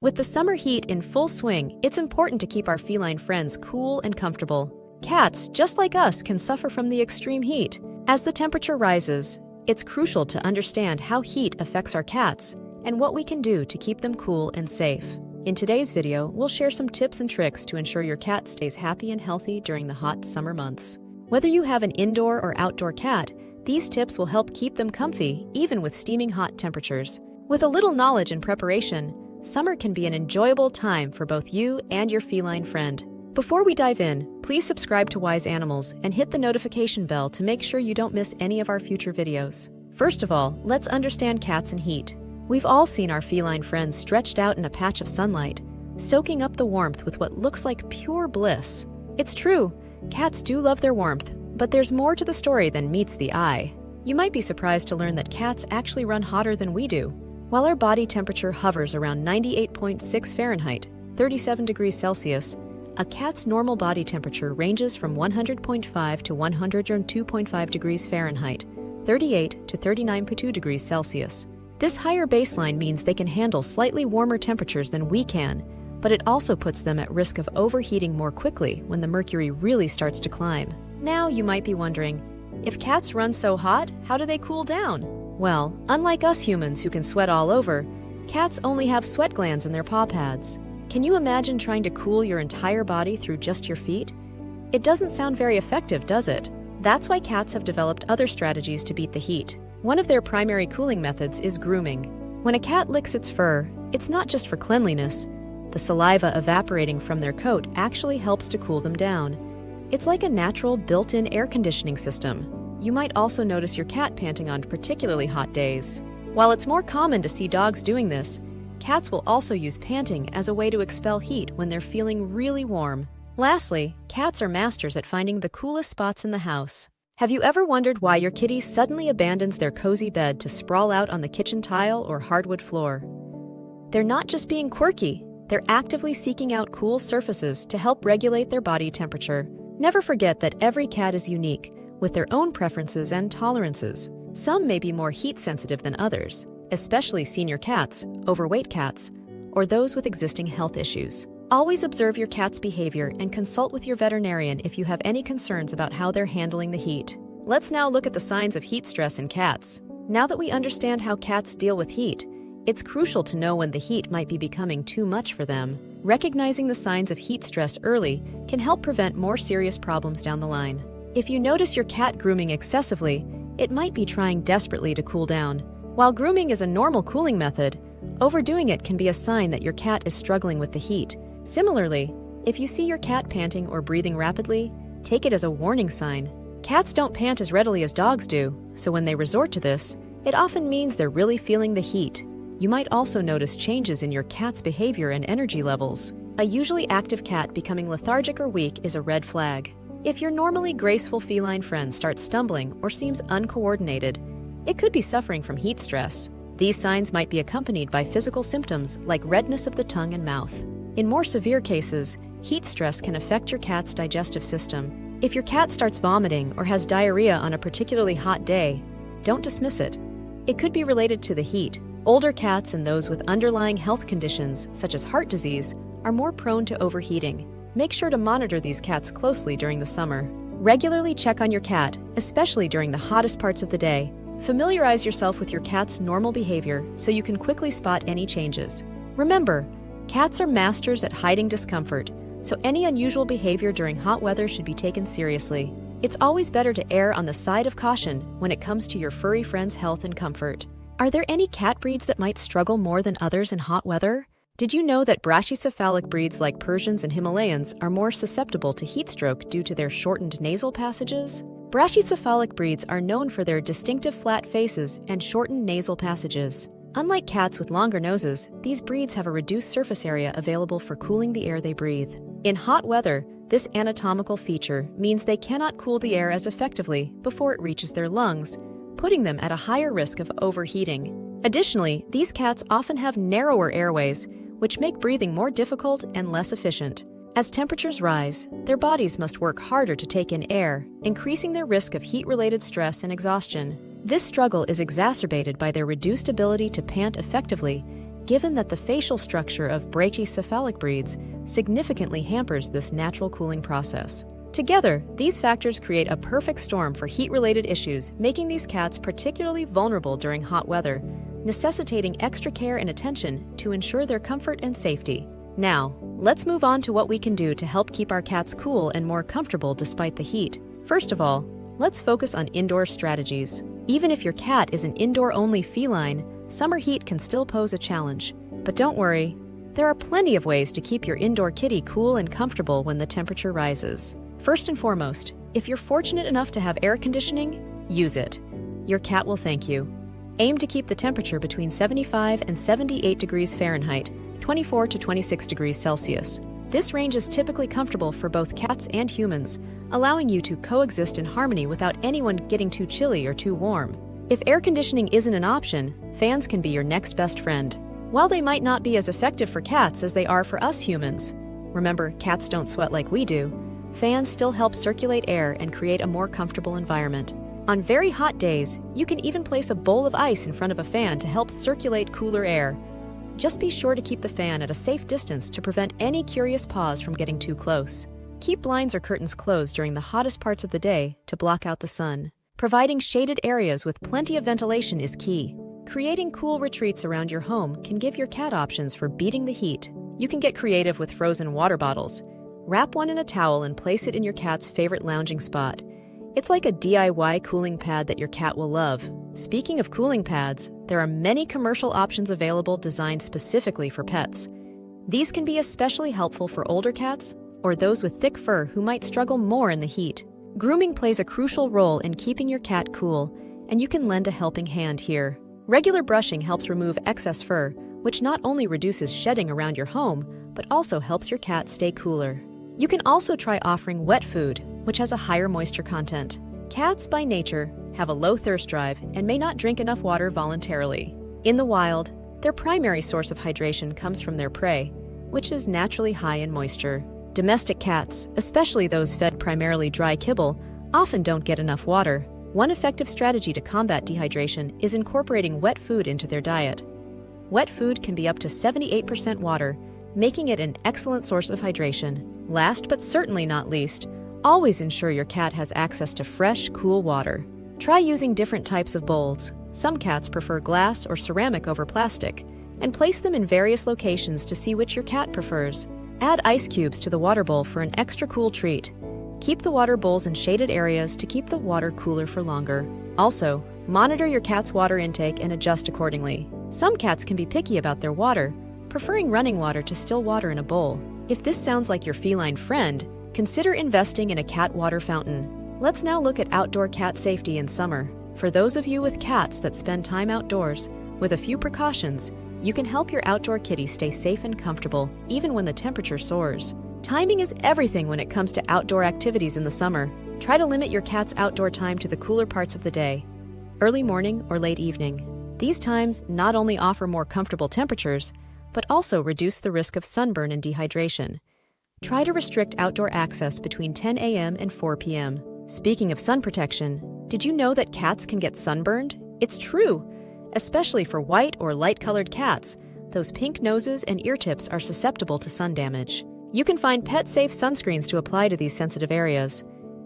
With the summer heat in full swing, it's important to keep our feline friends cool and comfortable. Cats, just like us, can suffer from the extreme heat. As the temperature rises, it's crucial to understand how heat affects our cats and what we can do to keep them cool and safe. In today's video, we'll share some tips and tricks to ensure your cat stays happy and healthy during the hot summer months. Whether you have an indoor or outdoor cat, these tips will help keep them comfy even with steaming hot temperatures. With a little knowledge and preparation, summer can be an enjoyable time for both you and your feline friend. Before we dive in, please subscribe to Wise Animals and hit the notification bell to make sure you don't miss any of our future videos. First of all, let's understand cats and heat. We've all seen our feline friends stretched out in a patch of sunlight, soaking up the warmth with what looks like pure bliss. It's true, cats do love their warmth, but there's more to the story than meets the eye. You might be surprised to learn that cats actually run hotter than we do. While our body temperature hovers around 98.6 Fahrenheit, 37 degrees Celsius, a cat's normal body temperature ranges from 100.5 to 102.5 degrees Fahrenheit, 38 to 39.2 degrees Celsius. This higher baseline means they can handle slightly warmer temperatures than we can, but it also puts them at risk of overheating more quickly when the mercury really starts to climb. Now you might be wondering, if cats run so hot, how do they cool down? Well, unlike us humans who can sweat all over, cats only have sweat glands in their paw pads. Can you imagine trying to cool your entire body through just your feet? It doesn't sound very effective, does it? That's why cats have developed other strategies to beat the heat. One of their primary cooling methods is grooming. When a cat licks its fur, it's not just for cleanliness. The saliva evaporating from their coat actually helps to cool them down. It's like a natural built-in air conditioning system. You might also notice your cat panting on particularly hot days. While it's more common to see dogs doing this, cats will also use panting as a way to expel heat when they're feeling really warm. Lastly, cats are masters at finding the coolest spots in the house. Have you ever wondered why your kitty suddenly abandons their cozy bed to sprawl out on the kitchen tile or hardwood floor? They're not just being quirky, they're actively seeking out cool surfaces to help regulate their body temperature. Never forget that every cat is unique, with their own preferences and tolerances. Some may be more heat-sensitive than others, especially senior cats, overweight cats, or those with existing health issues. Always observe your cat's behavior and consult with your veterinarian if you have any concerns about how they're handling the heat. Let's now look at the signs of heat stress in cats. Now that we understand how cats deal with heat, it's crucial to know when the heat might be becoming too much for them. Recognizing the signs of heat stress early can help prevent more serious problems down the line. If you notice your cat grooming excessively, it might be trying desperately to cool down. While grooming is a normal cooling method, overdoing it can be a sign that your cat is struggling with the heat. Similarly, if you see your cat panting or breathing rapidly, take it as a warning sign. Cats don't pant as readily as dogs do, so when they resort to this, it often means they're really feeling the heat. You might also notice changes in your cat's behavior and energy levels. A usually active cat becoming lethargic or weak is a red flag. If your normally graceful feline friend starts stumbling or seems uncoordinated, it could be suffering from heat stress. These signs might be accompanied by physical symptoms like redness of the tongue and mouth. In more severe cases, heat stress can affect your cat's digestive system. If your cat starts vomiting or has diarrhea on a particularly hot day, don't dismiss it. It could be related to the heat. Older cats and those with underlying health conditions, such as heart disease, are more prone to overheating. Make sure to monitor these cats closely during the summer. Regularly check on your cat, especially during the hottest parts of the day. Familiarize yourself with your cat's normal behavior so you can quickly spot any changes. Remember, cats are masters at hiding discomfort, so any unusual behavior during hot weather should be taken seriously. It's always better to err on the side of caution when it comes to your furry friend's health and comfort. Are there any cat breeds that might struggle more than others in hot weather? Did you know that brachycephalic breeds like Persians and Himalayans are more susceptible to heat stroke due to their shortened nasal passages? Brachycephalic breeds are known for their distinctive flat faces and shortened nasal passages. Unlike cats with longer noses, these breeds have a reduced surface area available for cooling the air they breathe. In hot weather, this anatomical feature means they cannot cool the air as effectively before it reaches their lungs, putting them at a higher risk of overheating. Additionally, these cats often have narrower airways, which make breathing more difficult and less efficient. As temperatures rise, their bodies must work harder to take in air, increasing their risk of heat-related stress and exhaustion. This struggle is exacerbated by their reduced ability to pant effectively given that the facial structure of brachycephalic breeds significantly hampers this natural cooling process. Together, these factors create a perfect storm for heat-related issues, making these cats particularly vulnerable during hot weather, necessitating extra care and attention to ensure their comfort and safety. Now, let's move on to what we can do to help keep our cats cool and more comfortable despite the heat. First of all, let's focus on indoor strategies. Even if your cat is an indoor-only feline, summer heat can still pose a challenge. But don't worry, there are plenty of ways to keep your indoor kitty cool and comfortable when the temperature rises. First and foremost, if you're fortunate enough to have air conditioning, use it. Your cat will thank you. Aim to keep the temperature between 75 and 78 degrees Fahrenheit, 24 to 26 degrees Celsius. This range is typically comfortable for both cats and humans, allowing you to coexist in harmony without anyone getting too chilly or too warm. If air conditioning isn't an option, fans can be your next best friend. While they might not be as effective for cats as they are for us humans, remember, cats don't sweat like we do, fans still help circulate air and create a more comfortable environment. On very hot days, you can even place a bowl of ice in front of a fan to help circulate cooler air. Just be sure to keep the fan at a safe distance to prevent any curious paws from getting too close. Keep blinds or curtains closed during the hottest parts of the day to block out the sun. Providing shaded areas with plenty of ventilation is key. Creating cool retreats around your home can give your cat options for beating the heat. You can get creative with frozen water bottles. Wrap one in a towel and place it in your cat's favorite lounging spot. It's like a DIY cooling pad that your cat will love. Speaking of cooling pads, there are many commercial options available designed specifically for pets. These can be especially helpful for older cats or those with thick fur who might struggle more in the heat. Grooming plays a crucial role in keeping your cat cool, and you can lend a helping hand here. Regular brushing helps remove excess fur, which not only reduces shedding around your home, but also helps your cat stay cooler. You can also try offering wet food, which has a higher moisture content. Cats, by nature, have a low thirst drive and may not drink enough water voluntarily. In the wild, their primary source of hydration comes from their prey, which is naturally high in moisture. Domestic cats, especially those fed primarily dry kibble, often don't get enough water. One effective strategy to combat dehydration is incorporating wet food into their diet. Wet food can be up to 78% water, making it an excellent source of hydration. Last but certainly not least, always ensure your cat has access to fresh, cool water. Try using different types of bowls. Some cats prefer glass or ceramic over plastic, and place them in various locations to see which your cat prefers. Add ice cubes to the water bowl for an extra cool treat. Keep the water bowls in shaded areas to keep the water cooler for longer. Also, monitor your cat's water intake and adjust accordingly. Some cats can be picky about their water, preferring running water to still water in a bowl. If this sounds like your feline friend, consider investing in a cat water fountain. Let's now look at outdoor cat safety in summer. For those of you with cats that spend time outdoors, with a few precautions, you can help your outdoor kitty stay safe and comfortable, even when the temperature soars. Timing is everything when it comes to outdoor activities in the summer. Try to limit your cat's outdoor time to the cooler parts of the day, early morning or late evening. These times not only offer more comfortable temperatures, but also reduce the risk of sunburn and dehydration. Try to restrict outdoor access between 10 a.m. and 4 p.m. Speaking of sun protection, did you know that cats can get sunburned? It's true! Especially for white or light-colored cats, those pink noses and ear tips are susceptible to sun damage. You can find pet-safe sunscreens to apply to these sensitive areas.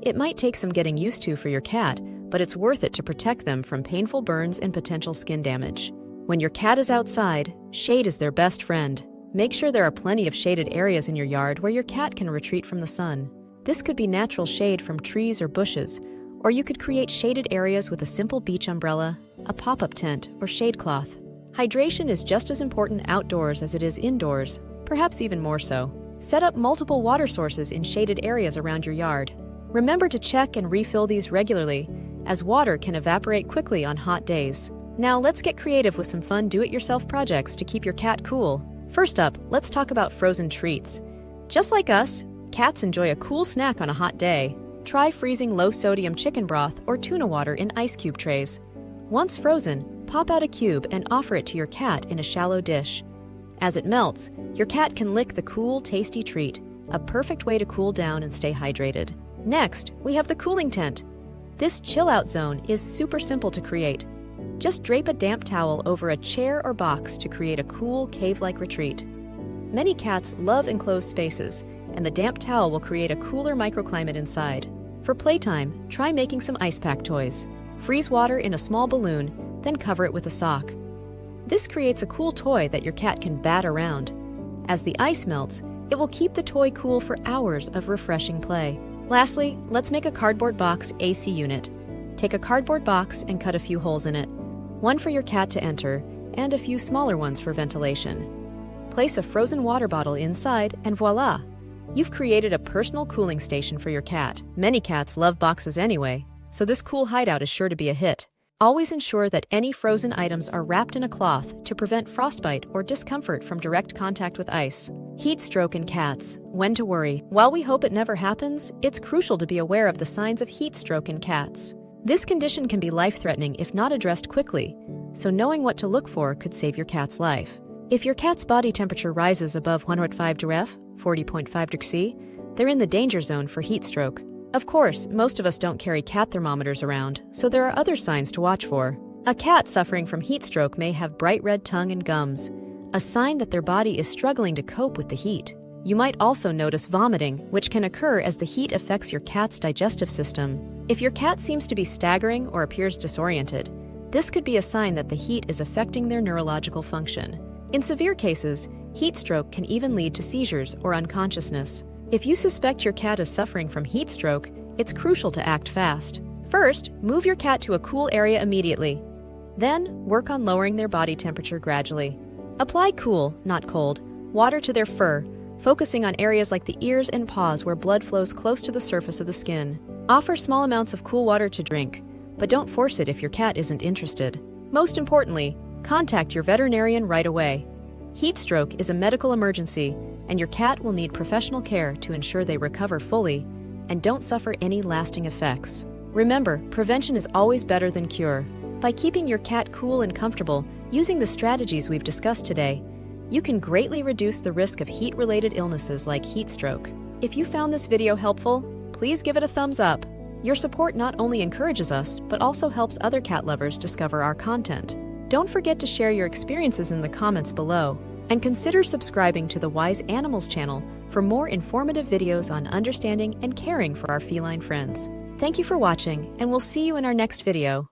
It might take some getting used to for your cat, but it's worth it to protect them from painful burns and potential skin damage. When your cat is outside, shade is their best friend. Make sure there are plenty of shaded areas in your yard where your cat can retreat from the sun. This could be natural shade from trees or bushes, or you could create shaded areas with a simple beach umbrella, a pop-up tent, or shade cloth. Hydration is just as important outdoors as it is indoors, perhaps even more so. Set up multiple water sources in shaded areas around your yard. Remember to check and refill these regularly, as water can evaporate quickly on hot days. Now let's get creative with some fun do-it-yourself projects to keep your cat cool. First up, let's talk about frozen treats. Just like us, cats enjoy a cool snack on a hot day. Try freezing low-sodium chicken broth or tuna water in ice cube trays. Once frozen, pop out a cube and offer it to your cat in a shallow dish. As it melts, your cat can lick the cool, tasty treat, a perfect way to cool down and stay hydrated. Next, we have the cooling tent. This chill-out zone is super simple to create. Just drape a damp towel over a chair or box to create a cool, cave-like retreat. Many cats love enclosed spaces, and the damp towel will create a cooler microclimate inside. For playtime, try making some ice pack toys. Freeze water in a small balloon, then cover it with a sock. This creates a cool toy that your cat can bat around. As the ice melts, it will keep the toy cool for hours of refreshing play. Lastly, let's make a cardboard box AC unit. Take a cardboard box and cut a few holes in it, one for your cat to enter, and a few smaller ones for ventilation. Place a frozen water bottle inside, and voila! You've created a personal cooling station for your cat. Many cats love boxes anyway, so this cool hideout is sure to be a hit. Always ensure that any frozen items are wrapped in a cloth to prevent frostbite or discomfort from direct contact with ice. Heat stroke in cats. When to worry? While we hope it never happens, it's crucial to be aware of the signs of heat stroke in cats. This condition can be life-threatening if not addressed quickly, so knowing what to look for could save your cat's life. If your cat's body temperature rises above 105 degrees, 40.5 degrees C, they're in the danger zone for heat stroke. Of course, most of us don't carry cat thermometers around, so there are other signs to watch for. A cat suffering from heat stroke may have bright red tongue and gums, a sign that their body is struggling to cope with the heat. You might also notice vomiting, which can occur as the heat affects your cat's digestive system. If your cat seems to be staggering or appears disoriented, this could be a sign that the heat is affecting their neurological function. In severe cases, heat stroke can even lead to seizures or unconsciousness. If you suspect your cat is suffering from heat stroke, it's crucial to act fast. First, move your cat to a cool area immediately. Then, work on lowering their body temperature gradually. Apply cool, not cold, water to their fur, focusing on areas like the ears and paws where blood flows close to the surface of the skin. Offer small amounts of cool water to drink, but don't force it if your cat isn't interested. Most importantly, contact your veterinarian right away. Heat stroke is a medical emergency, and your cat will need professional care to ensure they recover fully and don't suffer any lasting effects. Remember, prevention is always better than cure. By keeping your cat cool and comfortable using the strategies we've discussed today, you can greatly reduce the risk of heat-related illnesses like heat stroke. If you found this video helpful, please give it a thumbs up. Your support not only encourages us, but also helps other cat lovers discover our content. Don't forget to share your experiences in the comments below, and consider subscribing to the Wise Animals channel for more informative videos on understanding and caring for our feline friends. Thank you for watching, and we'll see you in our next video.